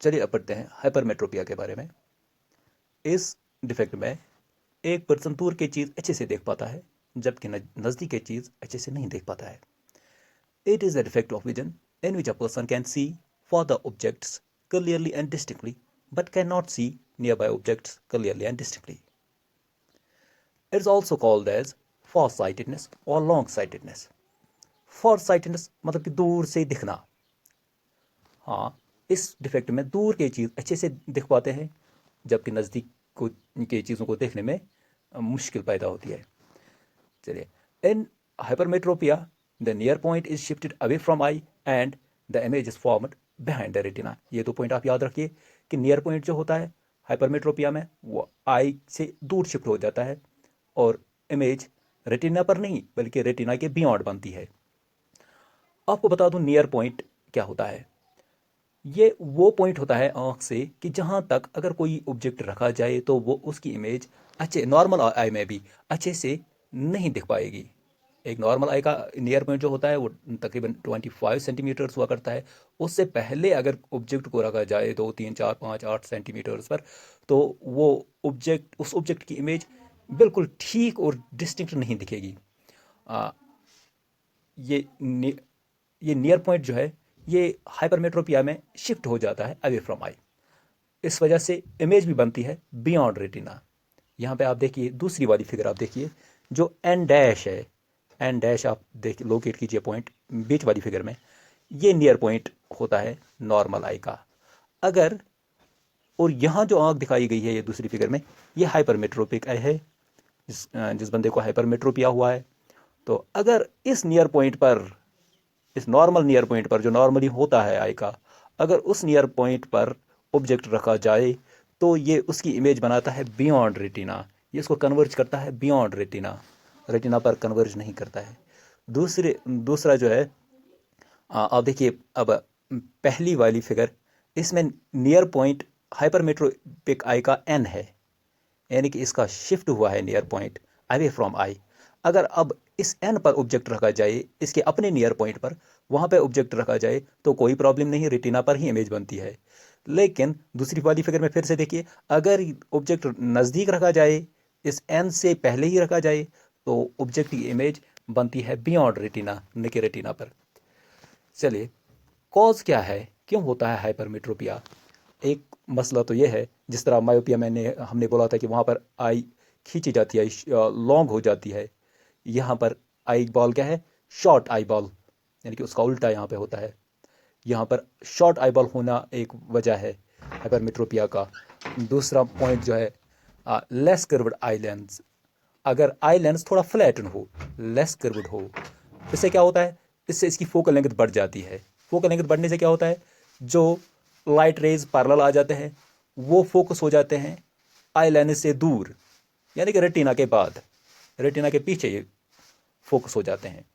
चलिए अब पढ़ते हैं हाइपरमेट्रोपिया के बारे में। इस डिफेक्ट में एक पर्सन दूर की चीज़ अच्छे से देख पाता है जबकि नज़दीक की चीज़ अच्छे से नहीं देख पाता है। It is a defect of vision in which a person can see for the objects clearly and distinctly but cannot see nearby objects clearly and distinctly. It is also called as far-sightedness or long-sightedness. Far-sightedness मतलब कि दूर से दिखना। हाँ, इस defect में दूर की चीज़ अच्छे से दिख पाते हैं जबकि नज़दीक को की चीज़ों को देखने में मुश्किल पैदा होती है। चलिए, इन hypermetropia the near point is shifted away from eye and the image is formed behind the retina. ये दो पॉइंट आप याद रखिए कि नियर पॉइंट जो होता है हाइपरमेट्रोपिया में वो आई से दूर शिफ्ट हो जाता है और इमेज रेटिना पर नहीं बल्कि रेटिना के बियॉन्ड बनती है। आपको बता दूं नियर पॉइंट क्या होता है। ये वो पॉइंट होता है आँख से कि जहाँ तक अगर कोई ऑब्जेक्ट रखा जाए तो वो उसकी इमेज अच्छे नॉर्मल आई में भी अच्छे से नहीं दिख पाएगी। एक नॉर्मल आई का नियर पॉइंट जो होता है वो तकरीबन 25 सेंटीमीटर्स हुआ करता है। उससे पहले अगर ऑब्जेक्ट को रखा जाए 2 3 4 5 8 सेंटीमीटर्स पर तो वो उस ऑब्जेक्ट की इमेज बिल्कुल ठीक और डिस्टिंक्ट नहीं दिखेगी। आ, ये ये नियर पॉइंट जो है ये हाइपरमेट्रोपिया में शिफ्ट हो जाता है अवे फ्रॉम आई। इस वजह से इमेज भी बनती है बियॉन्ड रेटिना। यहाँ पे आप देखिए दूसरी वाली फिगर आप देखिए जो एन डैश है, एन डैश आप देख लोकेट कीजिए पॉइंट बीच वाली फिगर में, ये नियर पॉइंट होता है नॉर्मल आई का। अगर और यहाँ जो आँख दिखाई गई है ये दूसरी फिगर में ये हाइपरमेट्रोपिक आई है, जिस बंदे को हाइपरमेट्रोपिया हुआ है। तो अगर इस नियर पॉइंट पर, इस नॉर्मल नियर पॉइंट पर जो नॉर्मली होता है आई का, अगर उस नियर पॉइंट पर ऑब्जेक्ट रखा जाए तो ये उसकी इमेज बनाता है बियॉन्ड रेटिना। ये इसको कन्वर्ज करता है बियॉन्ड रेटिना, रेटिना पर कन्वर्ज नहीं करता है। दूसरा जो है आप देखिए अब पहली वाली फिगर, इसमें नियर पॉइंट हाइपरमेट्रोपिक आई का एन है, यानी कि इसका शिफ्ट हुआ है near point away from I. अगर अब इस एन पर ऑब्जेक्ट रखा जाए, इसके अपने नियर पॉइंट पर वहाँ पे ऑब्जेक्ट रखा जाए तो कोई प्रॉब्लम नहीं, रेटिना पर ही इमेज बनती है। लेकिन दूसरी वाली फिगर में फिर से देखिए, अगर ऑब्जेक्ट नज़दीक रखा जाए, इस एन से पहले ही रखा जाए तो ऑब्जेक्ट की इमेज बनती है बियॉन्ड रेटिना, न कि रेटिना पर। चलिए, कॉज क्या है, क्यों होता है हाइपरमेट्रोपिया। एक मसला तो यह है, जिस तरह मायोपिया हमने बोला था कि वहाँ पर आई खींची जाती है, लॉन्ग हो जाती है। यहाँ पर आई बॉल क्या है, शॉर्ट आई बॉल, यानी कि उसका उल्टा यहाँ पे होता है। यहाँ पर शॉर्ट आई बॉल होना एक वजह है हाइपरमेट्रोपिया का। दूसरा पॉइंट जो है लेस कर्व्ड आई लेंस। अगर आई लेंस थोड़ा फ्लैटन हो, लेस कर्व्ड हो, इससे क्या होता है, इससे इसकी फोकल लेंथ बढ़ जाती है। फोकल लेंथ बढ़ने से क्या होता है, जो लाइट रेज पैरेलल आ जाते हैं वो फोकस हो जाते हैं आई लेंस से दूर, यानी कि रेटिना के बाद, रेटिना के पीछे ये फोकस हो जाते हैं।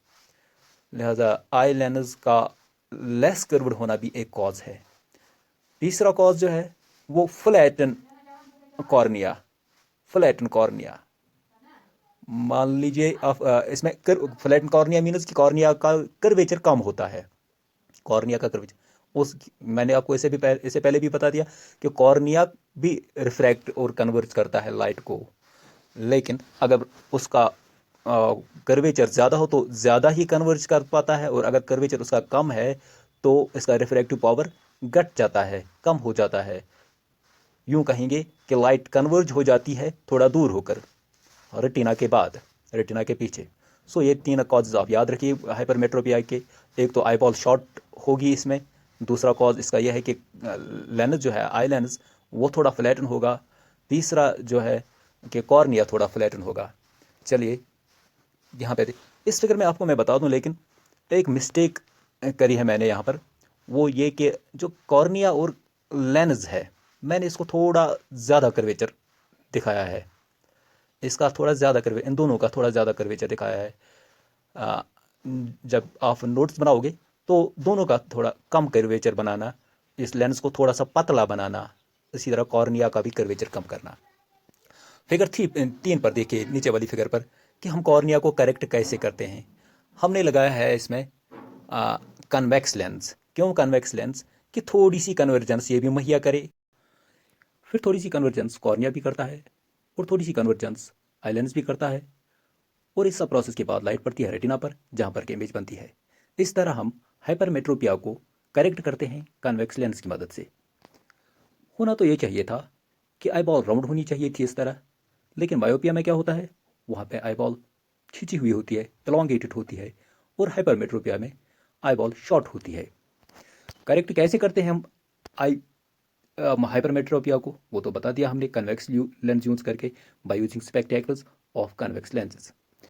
लिहाजा आई लेंस का लेस कर्व्ड होना भी एक कॉज है। तीसरा कॉज जो है वो फ्लैटन कॉर्निया, फ्लैटन कॉर्निया। मान लीजिए आप इसमें फ्लैटन कॉर्निया मीन्स कि कॉर्निया का कर्वेचर कम होता है। कॉर्निया का कर्वेचर उस, मैंने आपको इससे पहले भी बता दिया कि कॉर्निया भी रिफ्रैक्ट और कन्वर्ज करता है लाइट को, लेकिन अगर उसका कर्वेचर ज़्यादा हो तो ज़्यादा ही कन्वर्ज कर पाता है, और अगर कर्वेचर उसका कम है तो इसका रिफ्रैक्टिव पावर घट जाता है, कम हो जाता है। यूँ कहेंगे कि लाइट कन्वर्ज हो जाती है थोड़ा दूर होकर रेटिना के बाद, रेटिना के पीछे। सो ये तीन कॉजेज आप याद रखिए हाइपरमेट्रोपिया के। एक तो आईबॉल शॉर्ट होगी इसमें, दूसरा कॉज इसका यह है कि लेंस जो है आई लेंस वो थोड़ा फ्लैटन होगा, तीसरा जो है कि कॉर्निया थोड़ा फ्लैटन होगा। चलिए यहाँ पे इस फिगर में आपको मैं बता दूं, लेकिन एक मिस्टेक करी है मैंने यहाँ पर, वो ये कि जो कॉर्निया और लेंस है मैंने इसको थोड़ा ज़्यादा कर्वेचर दिखाया है, इसका थोड़ा ज़्यादा कर्वे, इन दोनों का थोड़ा ज़्यादा कर्वेचर दिखाया है। जब आप नोट्स बनाओगे तो दोनों का थोड़ा कम कर्वेचर बनाना, इस लेंस को थोड़ा सा पतला बनाना, इसी तरह कॉर्निया का भी कर्वेचर कम करना। फिगर 3 पर देखिए नीचे वाली फिगर पर कि हम कॉर्निया को करेक्ट कैसे करते हैं। हमने लगाया है इसमें कन्वेक्स लेंस। क्यों कन्वेक्स लेंस, कि थोड़ी सी कन्वर्जेंस ये भी मुहैया करे, फिर थोड़ी सी कन्वर्जेंस कॉर्निया भी करता है, और थोड़ी सी कन्वर्जेंस आई लेंस भी करता है, और इस सब प्रोसेस के बाद लाइट पड़ती है रेटिना पर, जहाँ पर इमेज बनती है। इस तरह हम हाइपरमेट्रोपिया को करेक्ट करते हैं कन्वेक्स लेंस की मदद से। होना तो ये चाहिए था कि आई बॉल राउंड होनी चाहिए थी इस तरह, लेकिन मायोपिया में क्या होता है, वहाँ पे आई बॉल खिंची हुई होती है, एलोंगेटेड होती है, और हाइपरमेट्रोपिया में आई बॉल शॉर्ट होती है। करेक्ट कैसे करते हैं हम आई हाइपरमेट्रोपिया को, वो तो बता दिया हमने, कन्वेक्स लेंस यूज करके, by using spectacles of convex lenses.